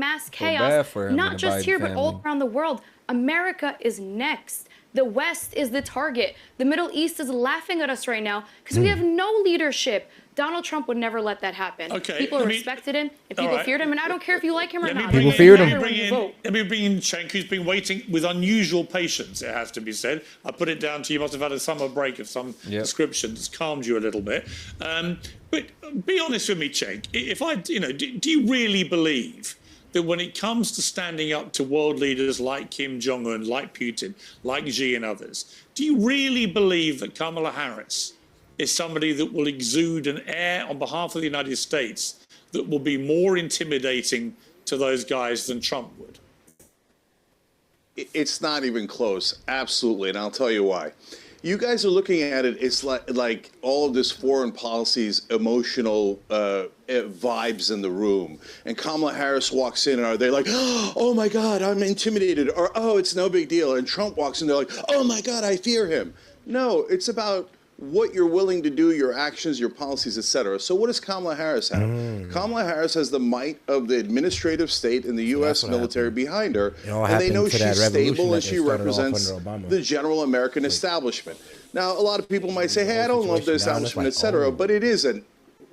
mass bad chaos, for him not and the just Biden here, but all family. around the world. America is next. The West is the target. The Middle East is laughing at us right now because we have no leadership. Donald Trump would never let that happen. Okay, People respected him and people feared him, and I don't care if you like him or not. People feared him. Let me bring in Cenk, who's been waiting with unusual patience, it has to be said. I put it down to you must have had a summer break of some description that's calmed you a little bit. But be honest with me, Cenk. If I, do you really believe that when it comes to standing up to world leaders like Kim Jong-un, like Putin, like Xi and others, do you really believe that Kamala Harris is somebody that will exude an air on behalf of the United States that will be more intimidating to those guys than Trump would? It's not even close. Absolutely. And I'll tell you why. You guys are looking at it, it's like all of this foreign policy's emotional vibes in the room. And Kamala Harris walks in and are they like, oh my God, I'm intimidated, or oh, it's no big deal. And Trump walks in, they're like, oh my God, I fear him. No, it's about what you're willing to do, your actions, your policies, etc. So what does Kamala Harris have? Kamala Harris has the might of the administrative state and the U.S. military behind her, and they know she's stable and she represents the general American establishment. Now, a lot of people might say, hey, I don't love the establishment, etc., but it is a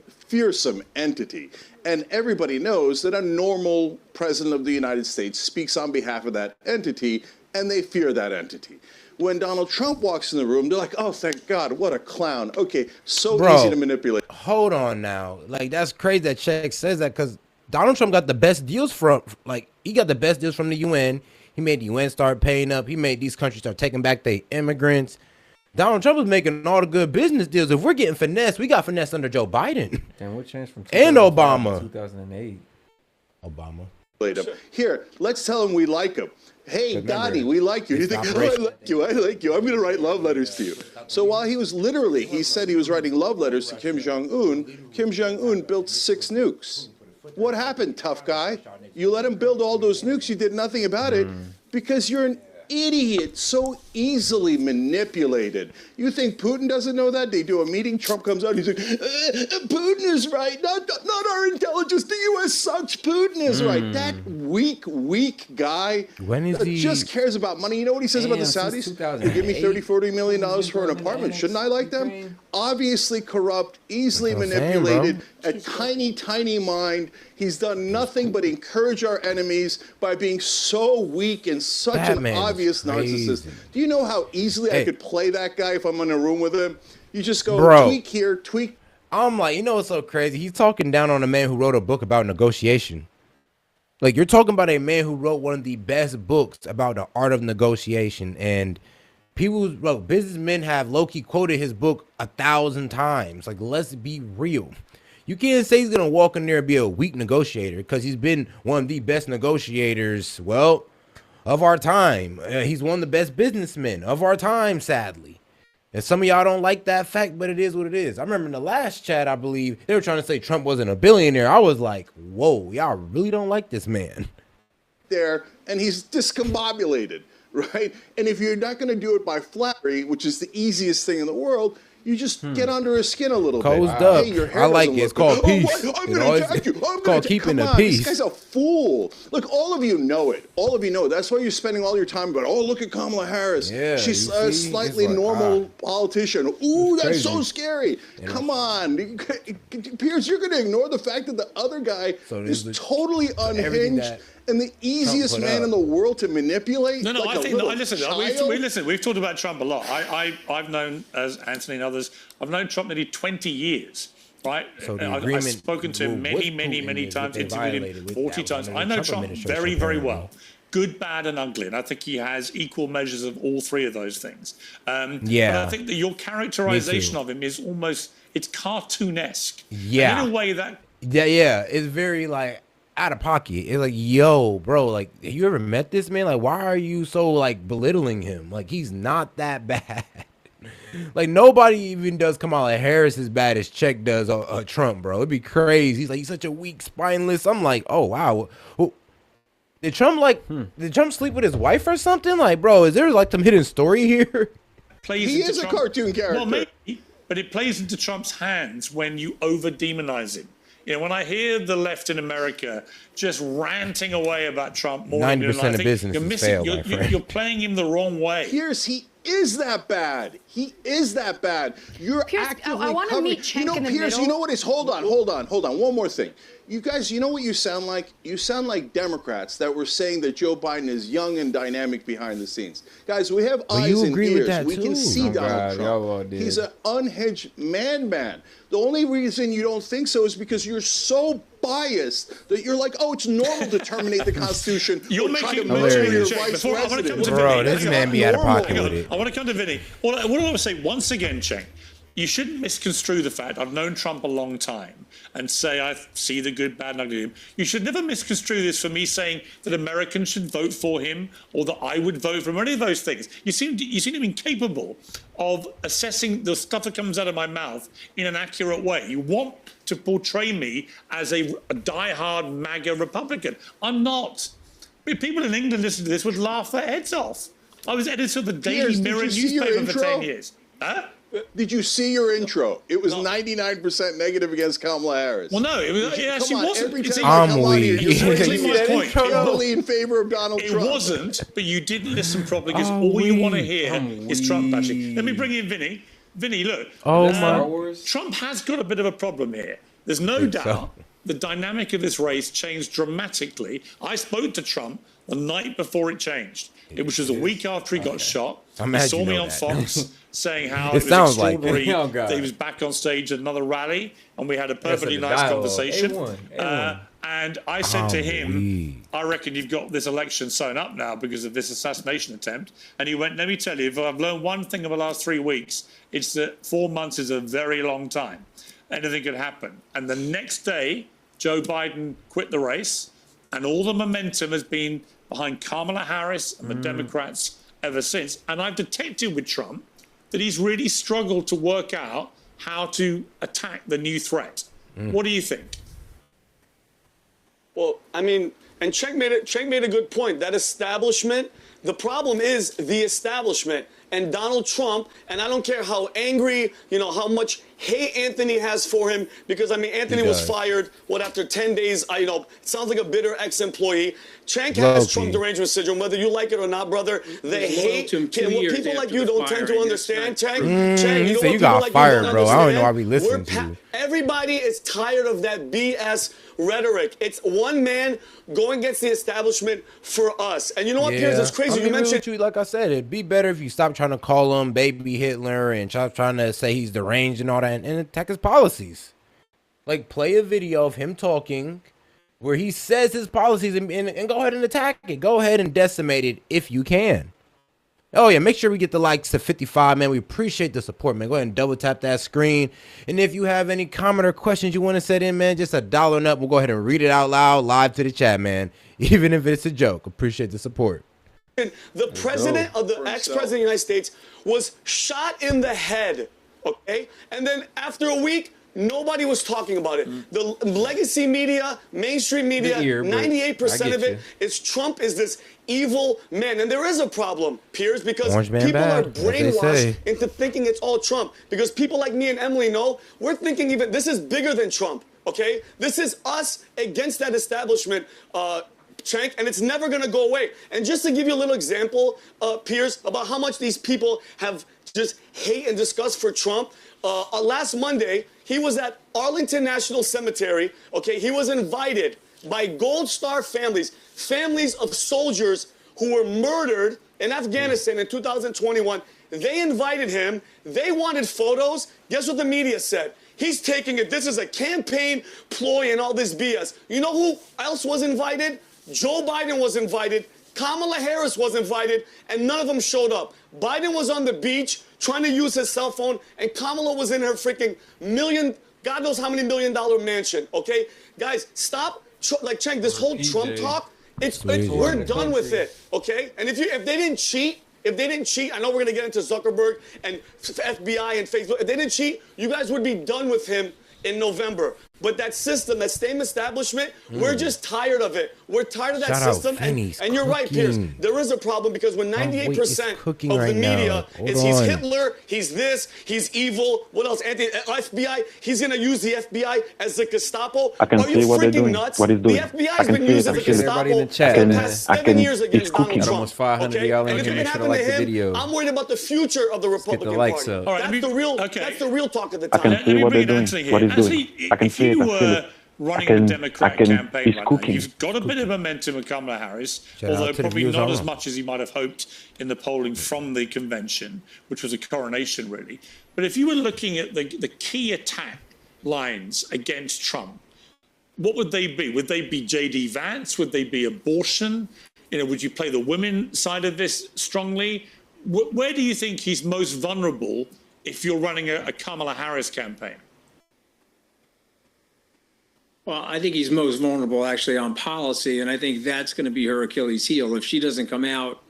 fearsome entity. And everybody knows that a normal president of the United States speaks on behalf of that entity, and they fear that entity. When Donald Trump walks in the room, they're like, oh, thank God, what a clown. Okay, so easy to manipulate. Hold on now. Like, that's crazy that Cenk says that because Donald Trump got the best deals from, he got the best deals from the UN. He made the UN start paying up. He made these countries start taking back their immigrants. Donald Trump was making all the good business deals. If we're getting finessed, we got finessed under Joe Biden. Damn, what changed from and Obama. 2008. Obama. Here, let's tell him we like him. Hey, Dottie, we like you. You think, oh, I like you, I like you. I'm going to write love letters to you. So while he was literally, he said he was writing love letters to Kim Jong-un built 6 nukes. What happened, tough guy? You let him build all those nukes. You did nothing about it because you're an idiot, so easily manipulated. You think Putin doesn't know that? They do a meeting, Trump comes out, he's like, Putin is right, not our intelligence, the U.S. sucks, Putin is right. That weak guy just cares about money. You know what he says about the Saudis? They give me $30, $40 million for an apartment. Shouldn't I like them? Obviously corrupt, easily manipulated, a tiny mind. He's done nothing but encourage our enemies by being so weak and such an obvious narcissist. Do you know how easily I could play that guy if I'm in a room with him? You just go tweak here, tweak. I'm like, you know what's so crazy? He's talking down on a man who wrote a book about negotiation. Like, you're talking about a man who wrote one of the best books about the art of negotiation. And businessmen have low-key quoted his book 1,000 times. Like, let's be real. You can't say he's going to walk in there and be a weak negotiator because he's been one of the best negotiators, of our time. He's one of the best businessmen of our time, sadly. And some of y'all don't like that fact, but it is what it is. I remember in the last chat, I believe, they were trying to say Trump wasn't a billionaire. I was like, whoa, y'all really don't like this man. There, and he's discombobulated, right? And if you're not going to do it by flattery, which is the easiest thing in the world, you just get under his skin a little bit. Up. Hey, your hair I like it. It's called peace. I'm going to attack you. It's called keeping the peace. This guy's a fool. Look, all of you know it. All of you know it. That's why you're spending all your time about, oh, look at Kamala Harris. Yeah, she's a slightly normal politician. Ooh, that's so scary. Come on. Piers, you're going to ignore the fact that the other guy is totally unhinged and the easiest man in the world to manipulate. No, like listen, we've talked about Trump a lot. I've known, as Anthony and others, I've known Trump nearly 20 years, right? So I've spoken to him many times, interviewed him 40 times. I know Trump very, very well. Good, bad, and ugly. And I think he has equal measures of all 3 of those things. But I think that your characterization of him is almost, it's cartoonesque. Yeah. And in a way that... Yeah, it's very, like, out of pocket. It's like, yo, bro, like, have you ever met this man? Like, why are you so, like, belittling him? Like, he's not that bad. Like, nobody even does Kamala Harris as bad as Cenk does Trump, bro. It'd be crazy. He's like, he's such a weak, spineless. I'm like, oh, wow. Did Trump sleep with his wife or something? Like, bro, is there, like, some hidden story here? He is a cartoon character. Well, maybe, but it plays into Trump's hands when you over-demonize him. You know, when I hear the left in America just ranting away about Trump more 90% of businesses fail, my friend. You're playing him the wrong way. Pierce, he is that bad. He is that bad. You're Pierce, actively I want to meet Cenk in the Pierce, middle. you know what is? Hold on. One more thing. You guys, you know what you sound like? You sound like Democrats that were saying that Joe Biden is young and dynamic behind the scenes. Guys, we have eyes and ears. We can see Donald Trump. He's an unhinged man. The only reason you don't think so is because you're so biased that you're like, oh, it's normal to terminate the Constitution. You're or try making to murder your Cenk, vice before I want to come to president. Bro, Vinny. this man be out of pocket with it. I want to come to Vinny. What I want to say once again, Cenk, you shouldn't misconstrue the fact I've known Trump a long time and say I see the good, bad, and ugly in him. You should never misconstrue this for me saying that Americans should vote for him or that I would vote for him or any of those things. You seem to be incapable of assessing the stuff that comes out of my mouth in an accurate way. You want to portray me as a diehard MAGA Republican. I'm not. People in England listening to this would laugh their heads off. I was editor of the Daily Mirror newspaper for 10 years. Huh? Did you see your intro? It was 99% negative against Kamala Harris. Well, no, it actually wasn't. Every It's time I'm you come on here, weak. you're Exactly my point. totally in favor of Donald Trump. It wasn't, but you didn't listen properly because all you want to hear is Trump bashing. Let me bring in Vinny. Vinny, look. Trump has got a bit of a problem here. There's no doubt the dynamic of this race changed dramatically. I spoke to Trump the night before it changed. It was just a week after he got shot. He saw me on Fox saying how it was extraordinary that he was back on stage at another rally, and we had a perfectly nice conversation. And I said to him, I reckon you've got this election sewn up now because of this assassination attempt. And he went, let me tell you, if I've learned one thing in the last 3 weeks, it's that 4 months is a very long time. Anything could happen. And the next day, Joe Biden quit the race, and all the momentum has been behind Kamala Harris and the Democrats ever since. And I've detected with Trump that he's really struggled to work out how to attack the new threat. What do you think? Well, I mean, and Cenk made a good point. That establishment, the problem is the establishment and Donald Trump, and I don't care how angry, how much hate Anthony has for him, because, I mean, Anthony was fired, after 10 days, it sounds like a bitter ex-employee. Cenk has Trump derangement syndrome, whether you like it or not, brother. They hate him. What people like you don't tend to understand, Cenk. You got fired, bro. I don't know why we listening to you. Everybody is tired of that BS rhetoric. It's one man going against the establishment for us. And you know what, Piers, it's crazy. You mentioned, like I said, it'd be better if you stop trying to call him baby Hitler and stop trying to say he's deranged and all that and attack his policies. Like, play a video of him talking where he says his policies and go ahead and attack it. Go ahead and decimate it if you can. Oh, yeah, make sure we get the likes to 55, man. We appreciate the support, man. Go ahead and double tap that screen. And if you have any comment or questions you want to set in, man, just $1 and up. We'll go ahead and read it out loud live to the chat, man. Even if it's a joke. Appreciate the support. the president of the ex-president of the United States was shot in the head, okay? And then after a week, nobody was talking about it. The legacy media, mainstream media, 98% of it is Trump is this evil man. And there is a problem, Piers, because people are brainwashed into thinking it's all Trump. Because people like me and Emily know, we're thinking even this is bigger than Trump, okay? This is us against that establishment, Cenk, and it's never going to go away. And just to give you a little example, Piers, about how much these people have just hate and disgust for Trump, last Monday, he was at Arlington National Cemetery, okay? He was invited by Gold Star families, families of soldiers who were murdered in Afghanistan in 2021. They invited him. They wanted photos. Guess what the media said? He's taking it. This is a campaign ploy and all this BS. You know who else was invited? Joe Biden was invited. Kamala Harris was invited, and none of them showed up. Biden was on the beach trying to use his cell phone, and Kamala was in her freaking God knows how many $1 million mansion, okay? Guys, stop, Cenk, this whole Trump talk, we're done with it, okay? And if they didn't cheat, I know we're going to get into Zuckerberg and FBI and Facebook. If they didn't cheat, you guys would be done with him in November. But that system, that same establishment, we're just tired of it. We're tired of that Shout out system. Vinny's And you're right, Piers. cooking. There is a problem because when 98% cooking of the right now. media Hold is he's on. Hitler, he's this, he's evil. What else? FBI. He's gonna use the FBI as the Gestapo. I can Are you see what they're freaking doing. nuts? What he's doing. The FBI I has can been see used it. as a I can see it. Gestapo Everybody in the chat, for the man. past I 7 can- years against it's Donald cooking. Trump. Almost 500 okay? y'all in And if here. it Make can sure to happen like to the him, video. I'm worried about the future of the Republican likes Party. up. All right, That's the real. okay. That's the real talk of the I time. can see what they're doing. What he's doing. I can if see it. you I feel were it. running I the can- Democrat I can- campaign he's right cooking. now, you've got a bit of momentum with Kamala Harris, Shout out although to the probably viewers not as online. much as he might have hoped in the polling from the convention, which was a coronation, really. But if you were looking at the key attack lines against Trump, what would they be? Would they be J.D. Vance? Would they be abortion? Would you play the women side of this strongly? Where do you think he's most vulnerable if you're running a Kamala Harris campaign? Well, I think he's most vulnerable actually on policy, and I think that's going to be her Achilles heel. If she doesn't come out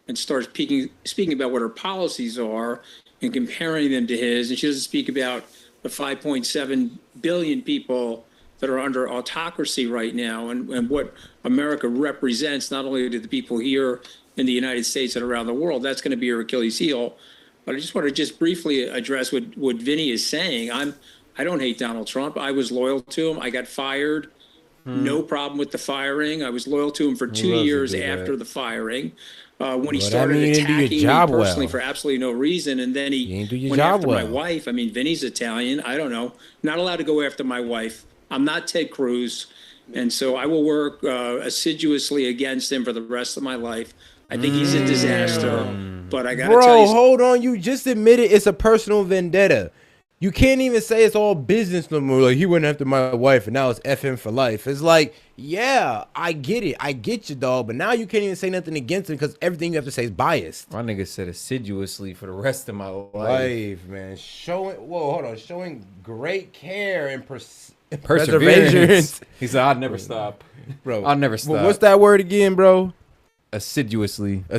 and starts speaking about what her policies are and comparing them to his, and she doesn't speak about the 5.7 billion people that are under autocracy right now and what America represents, not only to the people here in the United States and around the world, that's going to be her Achilles heel. But I just want to just briefly address what Vinny is saying. I don't hate Donald Trump. I was loyal to him. I got fired. No problem with the firing. I was loyal to him for 2 years after the firing. When he started attacking me personally for absolutely no reason, and then he went after my wife. I mean, Vinny's Italian. I don't know. Not allowed to go after my wife. I'm not Ted Cruz. And so I will work assiduously against him for the rest of my life. I think he's a disaster, but I got to tell you. Bro, hold on. You just admitted it's a personal vendetta. You can't even say it's all business no more. Like, he went after my wife, and now it's F him for life. It's like, yeah, I get it. I get you, dog. But now you can't even say nothing against him because everything you have to say is biased. My nigga said assiduously for the rest of my life. Life, man. Showing great care and perseverance. He said, I'll never stop. Bro, I'll never stop. What's that word again, bro? Assiduously. All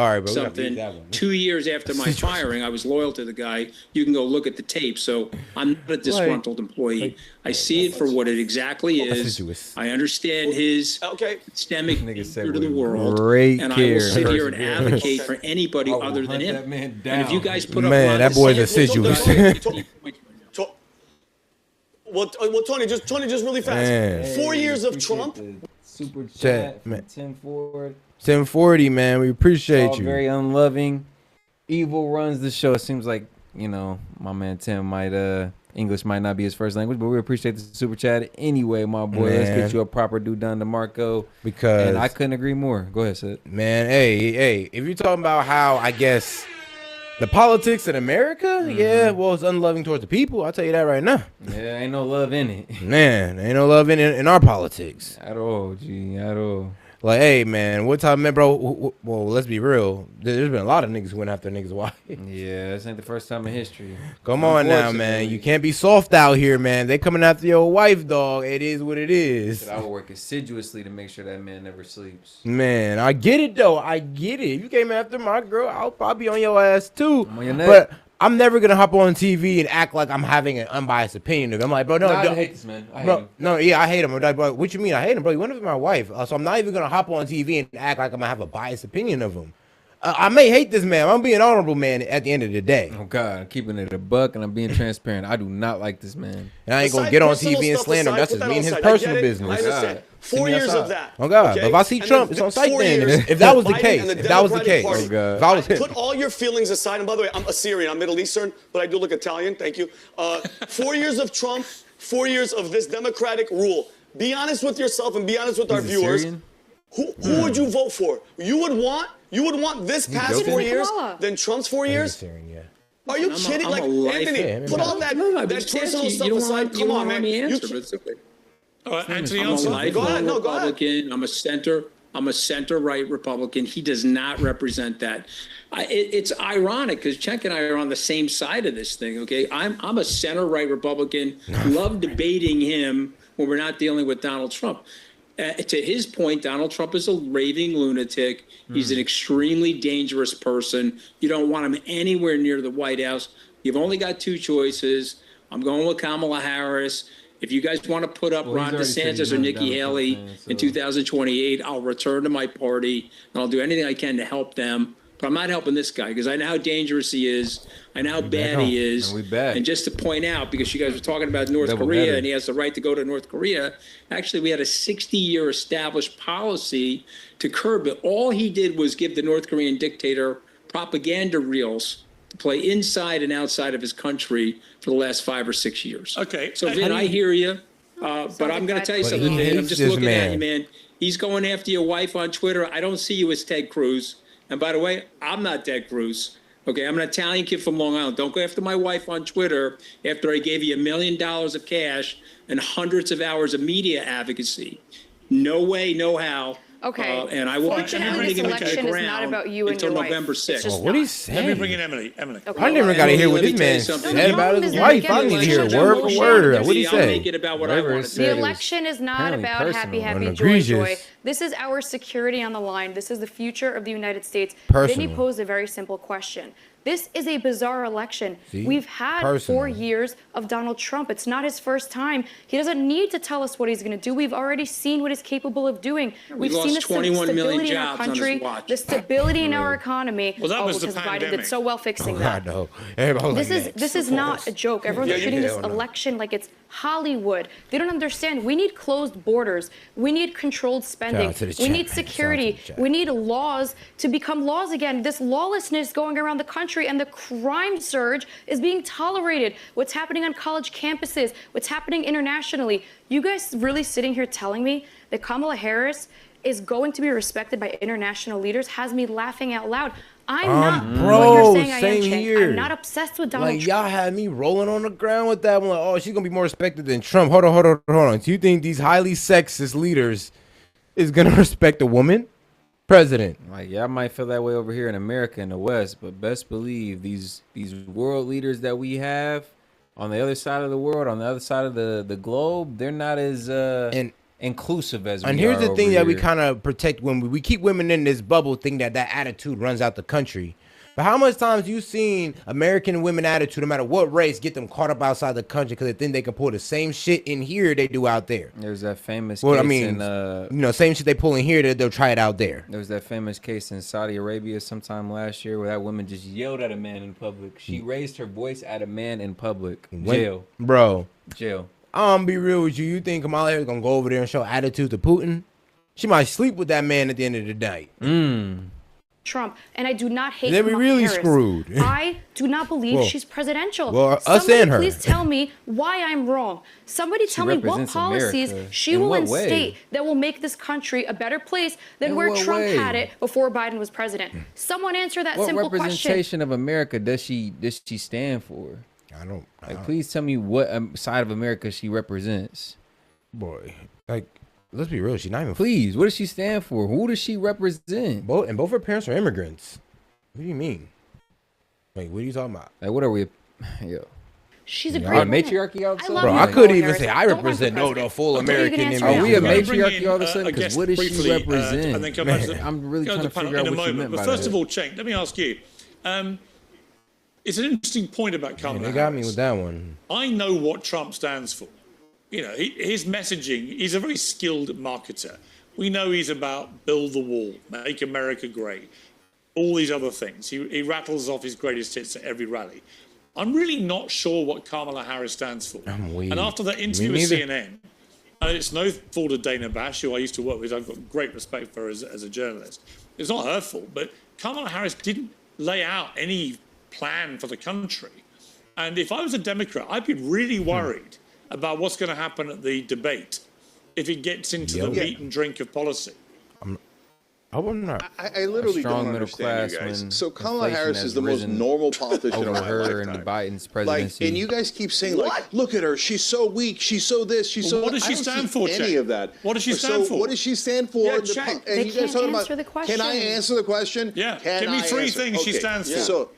right, bro. Something 2 years after my firing, I was loyal to the guy. You can go look at the tape. So I'm not a disgruntled employee. I see it for what it exactly is. I understand his systemic nature to the world, and I will sit here and advocate for anybody other than him. And if you guys put up that boy's assiduous. Well, Tony, just really fast. Man. 4 years of Trump. Super chat, man. 1040, man. We appreciate you. Very unloving. Evil runs the show. It seems like, my man Tim English might not be his first language, but we appreciate the super chat anyway, my boy. Man. Let's get you a proper due done to Marco. Because I couldn't agree more. Go ahead, Sid. Man, hey, if you're talking about how, I guess, the politics in America, yeah, well, it's unloving towards the people. I'll tell you that right now. Yeah, ain't no love in it. Man, ain't no love in our politics. At all, G, at all. Like, hey, man, what time, man, bro? Well, let's be real. There's been a lot of niggas who went after niggas' wife. Yeah, this ain't the first time in history. Come on now, man. You can't be soft out here, man. They coming after your wife, dog. It is what it is. I will work assiduously to make sure that man never sleeps. Man, I get it, though. I get it. If you came after my girl, I'll probably be on your ass, too. I'm on your neck. But I'm never going to hop on TV and act like I'm having an unbiased opinion of it. I'm like, bro, no. I hate this man. I hate him. No, yeah, I hate him. I'm like, bro, what you mean I hate him, bro? You went after my wife. So I'm not even going to hop on TV and act like I'm going to have a biased opinion of him. I may hate this man. I'm being honorable, man, at the end of the day. Oh, God. I'm keeping it a buck, and I'm being transparent. I do not like this man. And I ain't going to get on TV and slander him. That's just me and his personal business. I understand. 4 years of that. Oh, God. But if I see Trump, it's on site then. If that was the case. If that was the case. Oh, God. If I was him. Put all your feelings aside. And by the way, I'm Assyrian. I'm Middle Eastern, but I do look Italian. Thank you. 4 years of Trump, 4 years of this democratic rule. Be honest with yourself and be honest with our viewers. Who would you vote for? You would want this past 4 years than Trump's 4 years? Are you kidding? Like, Anthony, put all that personal stuff aside. Come on, man. All right, Anthony, I'm a lifelong Republican. I'm a center-right Republican. He does not represent that. It's ironic because Cenk and I are on the same side of this thing. Okay, I'm a center-right Republican. Love debating him when we're not dealing with Donald Trump. To his point, Donald Trump is a raving lunatic. He's an extremely dangerous person. You don't want him anywhere near the White House. You've only got two choices. I'm going with Kamala Harris. If you guys want to put up Well, Ron he's already said DeSantis he's or not Nikki a Donald Haley Trump fan, in so- 2028, I'll return to my party and I'll do anything I can to help them. But I'm not helping this guy because I know how dangerous he is. I know how bad he is. And we back. And just to point out, because you guys were talking about North Double Korea header. and he has the right to go to North Korea, actually, we had a 60-year established policy to curb it. All he did was give the North Korean dictator propaganda reels to play inside and outside of his country for the last 5 or 6 years. Okay. So, Vin, I hear you. But I'm going to tell you But something, he Vin. I'm hates just this looking at man. you, man. He's going after your wife on Twitter. I don't see you as Ted Cruz. And by the way, I'm not Ted Cruz. Okay, I'm an Italian kid from Long Island. Don't go after my wife on Twitter after I gave you $1 million of cash and hundreds of hours of media advocacy. No way, no how. Okay. And I will be Fortunately, this election is not about you and until your wife. November It's 6th. just What he not. saying? Let me bring in Emily. Emily. Okay. I never got to hear what Let me this tell you man something. said about his wife. I need to hear word for word. What did he I'll make say? it about what I Whatever want it to said. The it was election is not apparently about personal. happy, happy, And joy, joy. egregious. This is our security on the line. This is the future of the United States. Personal. Then he posed a very simple question. This is a bizarre election. See? We've had Personal. 4 years of Donald Trump. It's not his first time. He doesn't need to tell us what he's going to do. We've already seen what he's capable of doing. We've lost seen the 21 million stability in our jobs on his country, watch. the stability in our economy. Well, that was the because Biden pandemic. did so well fixing I that. know. Everybody was like, This is not a joke. Everyone's Yeah, you treating this hell no. election like it's Hollywood. They don't understand. We need closed borders. We need controlled spending. out to the We chat, need man. Shout out to security. the chat. We need laws to become laws again. This lawlessness going around the country and the crime surge is being tolerated. What's happening on college campuses, what's happening internationally. You guys really sitting here telling me that Kamala Harris is going to be respected by international leaders has me laughing out loud. I'm not bro, what you're saying I am, same Chen. here. I'm not obsessed with Donald Like, Trump. y'all had me rolling on the ground with that one. Like, oh, she's gonna be more respected than Trump. Hold on. Do you think these highly sexist leaders is gonna respect a woman president? Like, y'all might feel that way over here in America in the West, but best believe these world leaders that we have on the other side of the world, on the other side of the globe, they're not as inclusive as we are. And here's the over thing that we here. kind of protect when we keep women in this bubble, thing that attitude runs out the country. But how much times you seen American women attitude, no matter what race, get them caught up outside the country because they think they can pull the same shit in here they do out there? There's that famous Well, case I mean, in same shit they pull in here, they'll try it out there. there was that famous case in Saudi Arabia sometime last year where that woman just yelled at a man in public. She raised her voice at a man in public. Jail. Bro. Jail. I'm gonna be real with you. You think Kamala Harris gonna go over there and show attitude to Putin? She might sleep with that man at the end of the night. Trump, and I do not hate Then we Kamala really Harris. screwed. I do not believe Well, she's presidential. us Somebody and her. please tell me why I'm wrong. Somebody tell me what represents policies America. she In will what way? instate that will make this country a better place than In where what Trump way? had it before Biden was president. Someone answer that What simple question. representation of America does she stand for? I don't. Please tell me what side of America she represents. Boy, like, let's be real. She's not even. Please, what does she stand for? Who does she represent? Both her parents are immigrants. What do you mean? Like, what are you talking about? Like, what are we? Yo, She's a Yeah, great a woman. matriarchy all of a I sudden? love Bro, you, I Kamala could even Harris. say I Don't run for represent the president. full Okay, you can American answer immigrant. Are we a that. Let me bring matriarchy in, all of a sudden? a 'Cause guest what does she briefly, represent? and then come back to the- I'm really go trying to panel figure out in a what you moment. meant But by first that. of all, Cenk, let me ask you. It's an interesting point about Man, Kamala they got me Harris. with that one. I know what Trump stands for. You know, his messaging, he's a very skilled marketer. We know he's about build the wall, make America great, all these other things. He rattles off his greatest hits at every rally. I'm really not sure what Kamala Harris stands for. I'm weak. And after that Me interview with neither. CNN, and it's no fault of Dana Bash, who I used to work with, I've got great respect for her as a journalist. It's not her fault, but Kamala Harris didn't lay out any plan for the country. And if I was a Democrat, I'd be really worried about what's going to happen at the debate if it gets into the meat and drink of policy. I wouldn't know. I literally strong don't middle understand you class guys. when So Kamala inflation Harris has is the most risen normal politician over of my her and lifetime. Biden's Like, presidency. and you guys keep saying, like, look at her, she's so weak, she's so this, she's so. What does she I don't stand see for, Any Cenk? of that. What does she So stand for? What does she stand for? Yeah, And Cenk. and They you guys can't talking answer about. the Can I question. answer the question? Yeah. Can Give me I three answer? things she Okay. stands for. So,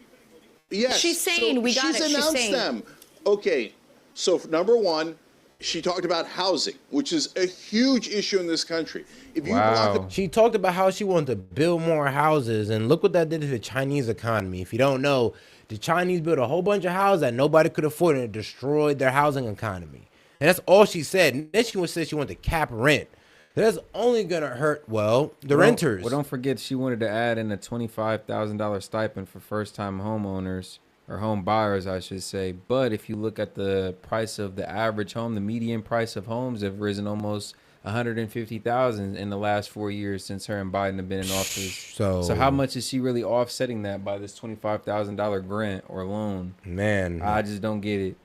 yes. She's sane. We got she's it. She's announced sane. them. Okay. So number one, she talked about housing, which is a huge issue in this country. If you block the She talked about how she wanted to build more houses, and look what that did to the Chinese economy. If you don't know, the Chinese built a whole bunch of houses that nobody could afford, and it destroyed their housing economy. And that's all she said. And then she said she wanted to cap rent. That's only going to hurt, the renters. Well, don't forget she wanted to add in a $25,000 stipend for first-time homeowners, or home buyers, I should say. But if you look at the price of the average home, the median price of homes have risen almost $150,000 in the last 4 years since her and Biden have been in office. So how much is she really offsetting that by this $25,000 grant or loan? Man, I just don't get it.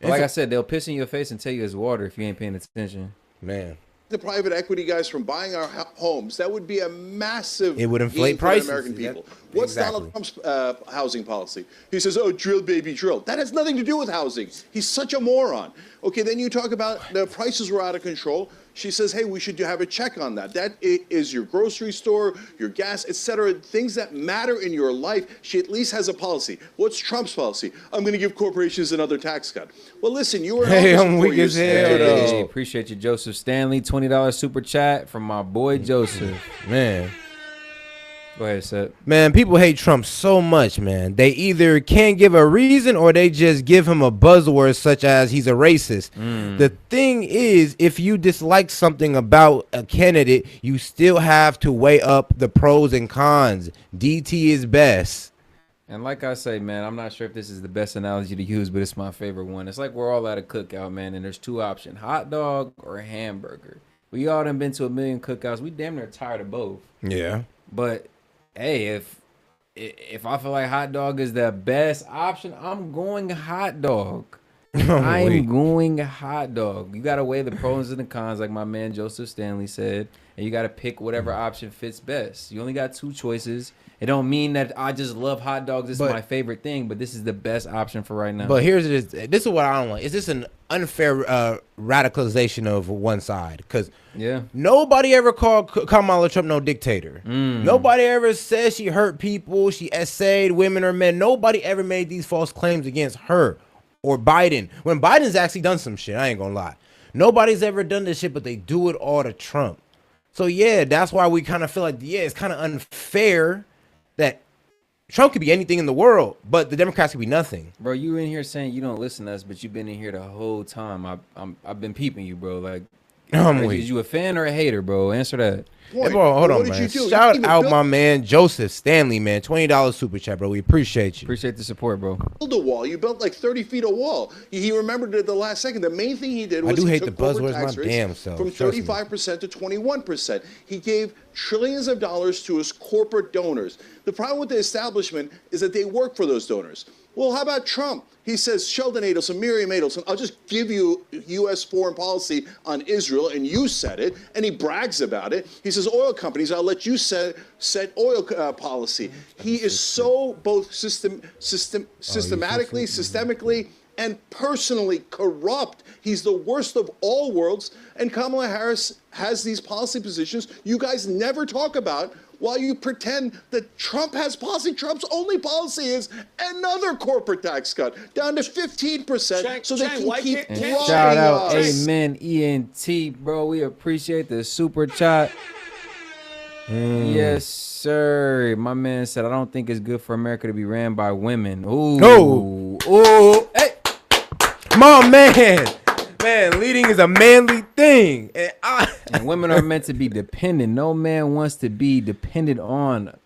Like I said, they'll piss in your face and tell you it's water if you ain't paying attention. Man. The private equity guys from buying our homes, that would be a massive it would inflate prices for the American people. What's Donald Trump's housing policy? He says, oh, drill, baby, drill. That has nothing to do with housing. He's such a moron. Okay, then you talk about the prices were out of control. She says, hey, we should have a check on that. That is your grocery store, your gas, etc. Things that matter in your life. She at least has a policy. What's Trump's policy? I'm going to give corporations another tax cut. Well, listen, you were in I'm weak as hell, though. Hey, appreciate you, Joseph Stanley. $20 super chat from my boy Joseph. Man. Go ahead, Seth. Man, people hate Trump so much, man. They either can't give a reason or they just give him a buzzword such as he's a racist. The thing is, if you dislike something about a candidate, you still have to weigh up the pros and cons. DT is best. And like I say, man, I'm not sure if this is the best analogy to use, but it's my favorite one. It's like we're all at a cookout, man, and there's two options, hot dog or hamburger. We all done been to a million cookouts. We damn near tired of both. Yeah. But hey, if I feel like hot dog is the best option, I'm going hot dog. I'm going hot dog. You got to weigh the pros and the cons, like my man Joseph Stanley said, and you got to pick whatever option fits best. You only got two choices. It don't mean that I just love hot dogs. This is my favorite thing, but this is the best option for right now. But this is what I don't like. Is this an unfair radicalization of one side? Because nobody ever called Kamala Trump no dictator. Nobody ever said she hurt people, she essayed women or men. Nobody ever made these false claims against her or Biden. When Biden's actually done some shit, I ain't gonna lie. Nobody's ever done this shit, but they do it all to Trump. So yeah, that's why we kind of feel like, it's kind of unfair that Trump could be anything in the world, but the Democrats could be nothing. Bro, you in here saying you don't listen to us, but you've been in here the whole time. I've been peeping you, bro. Like, is you a fan or a hater, bro? Answer that. Hey, bro, hold on, man. Shout out my man Joseph Stanley, man. $20 super chat, bro. We appreciate you. Appreciate the support, bro. Build a wall. You built like 30 feet of wall. He remembered it at the last second. The main thing he did was he took the buzzwords my damn self. From 35% to 21%. He gave trillions of dollars to his corporate donors. The problem with the establishment is that they work for those donors. Well, how about Trump? He says, Sheldon Adelson, Miriam Adelson, I'll just give you U.S. foreign policy on Israel, and you said it, and he brags about it. He says, oil companies, I'll let you set oil policy. He is so both systemically, and personally corrupt. He's the worst of all worlds, and Kamala Harris has these policy positions you guys never talk about, while you pretend that Trump has policy. Trump's only policy is another corporate tax cut down to 15%, so they can keep robbing us. Shout out, amen, ENT, bro. We appreciate the super chat. Yes, sir. My man said, I don't think it's good for America to be ran by women. Ooh. Hey, my man. Man, leading is a manly thing. And women are meant to be dependent. No man wants to be dependent on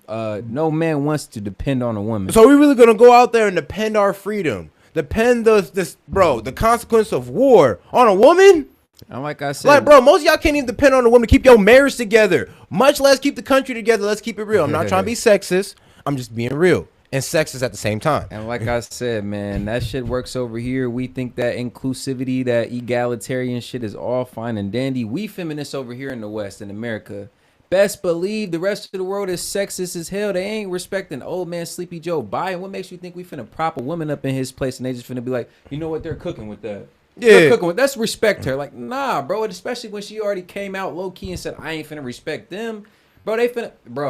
no man wants to depend on a woman. So we're really gonna go out there and depend our freedom, depend the consequence of war on a woman? And like I said, like, bro, most of y'all can't even depend on a woman to keep your marriage together, much less keep the country together. Let's keep it real. I'm not trying to be sexist. I'm just being real and sexist at the same time. And like I said, man, that shit works over here. We think that inclusivity, that egalitarian shit is all fine and dandy. We feminists over here in the West, in America, best believe the rest of the world is sexist as hell. They ain't respecting old man Sleepy Joe Biden. What makes you think we finna prop a woman up in his place and they just finna be like, you know what, they're cooking with that. They're cooking with, let's respect her. Like, nah, bro, and especially when she already came out low-key and said, I ain't finna respect them. Bro,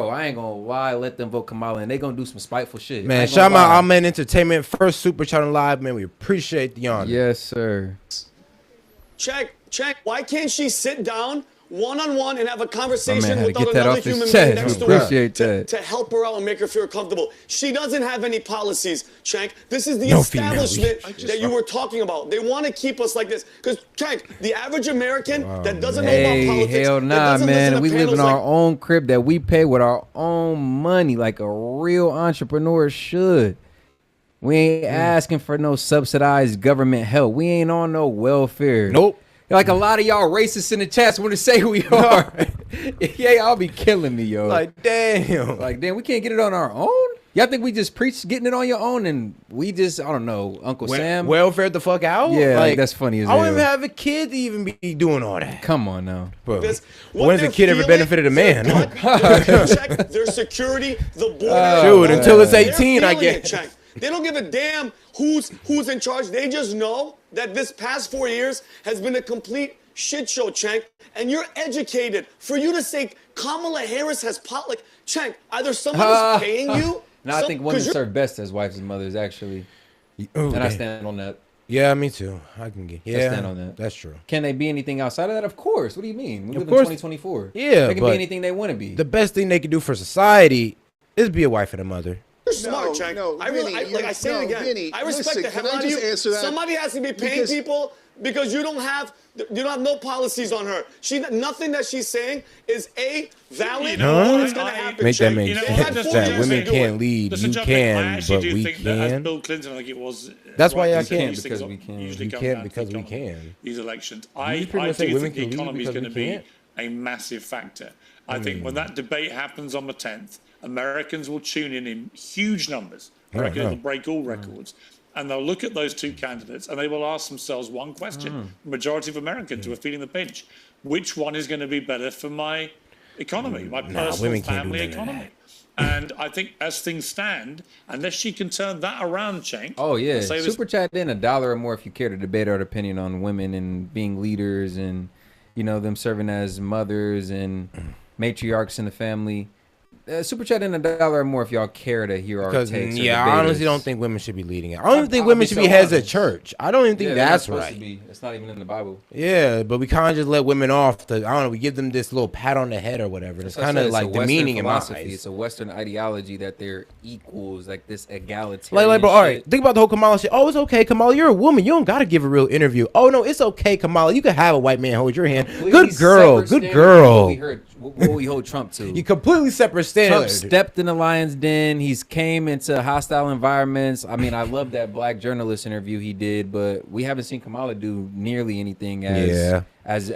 I ain't gonna lie, let them vote Kamala and they gonna do some spiteful shit. Man, shout out our man Entertainment, first super chat on live, man. We appreciate the honor. Yes, sir. Check. Why can't she sit down one-on-one and have a conversation had to without get that another off his human chest. being next to Appreciate her that. to help her out and make her feel comfortable. She doesn't have any policies, Chank. This is the No establishment female. that you were talking about. They want to keep us like this. Because, Chank, the average American that doesn't know Hey, about politics, hell that nah, doesn't listen man. to We live panels in our like own crib that we pay with our own money like a real entrepreneur should. We ain't asking for no subsidized government help. We ain't on no welfare. Nope. Like a lot of y'all racists in the chats want to say who we are. Yeah, y'all be killing me, yo. Like, damn. Like, damn, we can't get it on our own? Y'all think we just preach getting it on your own and we just, I don't know, Uncle Sam? Welfare the fuck out? Yeah, like, that's funny as I don't hell. even have a kid to even be doing all that. Come on now. Bro, this. when has a kid ever benefited a man? Check their security, the border. Shoot, until it's They're 18, I feeling it, guess. Check. They don't give a damn who's in charge. They just know that this past 4 years has been a complete shit show, Chank. And you're educated. For you to say Kamala Harris has like, Chank, either someone's paying you. No, I think women serve best as wives and mothers, actually. Ooh, And I stand on that. Yeah, me too. I can get. Yeah, I stand on that. That's true. Can they be anything outside of that? Of course. What do you mean? We live in course. 2024. Yeah, they can but be anything they want to be. The best thing they can do for society is be a wife and a mother. You're smart, Chank. I say it again. Vinny, I respect listen, the hell can I out of you. just answer that? Somebody has to be paying people because you don't have no policies on her. Nothing that she's saying is valid. You know, or it's gonna happen. Make that Chank. make You know, sense. I just- That just women do can't it. lead. Listen, You Chuck, I can, actually but do we think that, as can. Bill Clinton, I think it was. That's why I rightly said, can't, these because things we can. usually We come can't down to because we economy, can. These elections. You I pretty much say do women think the can lead economy is because going to we be can't? a massive factor. I think when that debate happens on the 10th, Americans will tune in huge numbers. I reckon it'll break all records. And they'll look at those two candidates and they will ask themselves one question. The majority of Americans who are feeling the pinch. Which one is going to be better for my economy, my personal women can't do family none of economy? And I think as things stand, unless she can turn that around, Cenk. Oh, yeah. and say this- Super chat in $1 or more if you care to debate our opinion on women and being leaders and, you know, them serving as mothers and matriarchs in the family. Super chat in $1 or more if y'all care to hear our takes. Yeah, I honestly don't think women should be leading it. I don't even think women should be heads of church. I don't even think that's right. It's not even in the Bible. Yeah, but we kind of just let women off. I don't know. We give them this little pat on the head or whatever. It's kind of like demeaning in my eyes. It's a Western ideology that they're equals, like this egalitarian. Like, bro, all right. shit. Think about the whole Kamala shit. Oh, it's okay, Kamala. You're a woman. You don't got to give a real interview. Oh no, it's okay, Kamala. You can have a white man hold your hand. Good girl. Good girl. What we hold Trump to. You completely separate standard. Trump stepped in the lion's den. He's came into hostile environments. I mean, I love that black journalist interview he did, but we haven't seen Kamala do nearly anything as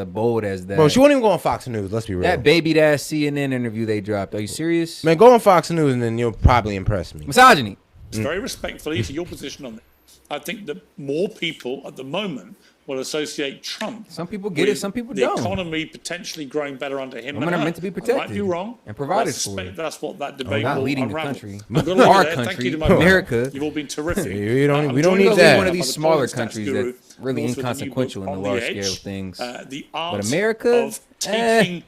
bold as that. Bro, she won't even go on Fox News. Let's be real. That baby ass CNN interview they dropped. Are you serious? Man, go on Fox News and then you'll probably impress me. Misogyny. It's very respectfully to your position on it. I think that more people at the moment will associate Trump. Some people get it, some people don't. The economy potentially growing better under him. Women and are her. meant to be I might protected be wrong and provided I suspect for. that's what that debate not will leading the unravel. country. I'm gonna leave Our it there. Thank country, you to my America. You've all been terrific. We don't I'm need joined that. by One of the these smaller Stats countries Guru, that's really author of the new inconsequential book in the On large Edge, scale of things. The art But America, of taking,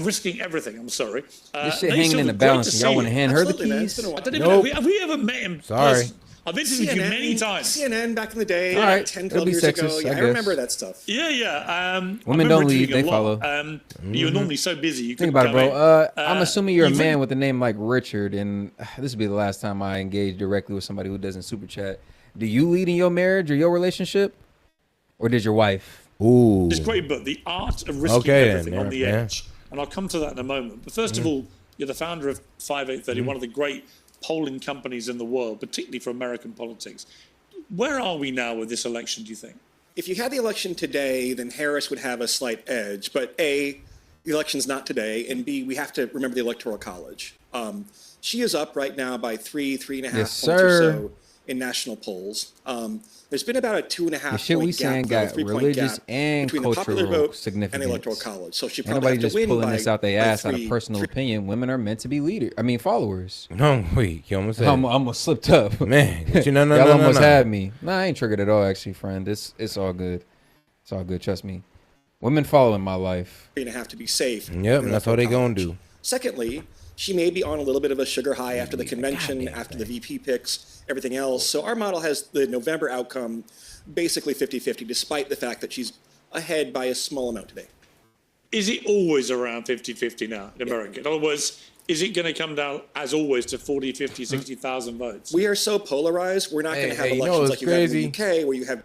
risking everything. I'm sorry. This shit Ladies, hanging it in the was great balance. to And y'all see want to you. hand her the Absolutely, man. keys? It's been a while. I don't even know. Have we ever met him? Sorry. personally? I've interviewed you many times. CNN back in the day, All right. 10, It'll 12 be years sexist, ago. I Yeah, I guess. remember that stuff. Yeah. Women don't lead, they follow. You were normally so busy. You Think couldn't about it, come bro. in. I'm assuming you're a you've- man with a name like Richard, and this will be the last time I engage directly with somebody who doesn't super chat. Do you lead in your marriage or your relationship, or did your wife? Ooh. This great book, The Art of Risking Okay, Everything then, on the yeah. Edge. And I'll come to that in a moment. But first of all, you're the founder of 5830, one of the great polling companies in the world, particularly for American politics. Where are we now with this election, do you think? If you had the election today, then Harris would have a slight edge. But A, the election's not today, and B, we have to remember the Electoral College. She is up right now by 3.5 Yes, points sir. or so in national polls. There's been about a 2.5 The shit we point saying gap, got 3-point religious gap and between the popular cultural vote significance. and the Electoral College. So she Ain't probably nobody have to just win pulling by, this out their by ass out of 3. personal opinion. Women are meant to be leaders. I mean, followers. No, wait. You almost said I'm almost slipped up. Man, you Y'all almost had me. Nah, I ain't triggered at all, actually, friend. It's all good. It's all good. Trust me. Women follow in my life. You're going to have to be safe. Yep, and that's what they gonna do. Secondly, she may be on a little bit of a sugar high after the convention, after the VP picks, everything else. So our model has the November outcome basically 50-50, despite the fact that she's ahead by a small amount today. is it always around 50-50 now in America? In other words, is it going to come down, as always, to 40, 50, 60,000 votes? We are so polarized. We're not going to have elections like you have in the UK, where you have.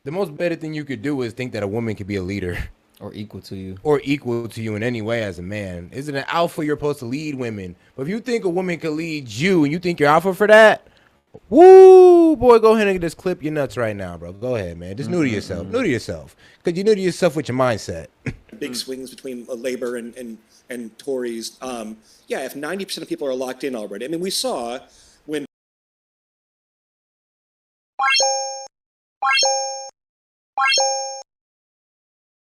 The most better thing you could do is think that a woman could be a leader. Or equal to you. Or equal to you in any way as a man. Isn't an alpha you're supposed to lead women? But if you think a woman could lead you and you think you're alpha for that, woo, boy, go ahead and just clip your nuts right now, bro. Go ahead, man. Just new to yourself. New to yourself. Because you're new to yourself with your mindset. Big swings between Labor and Tories. Yeah, if 90% of people are locked in already. I mean, we saw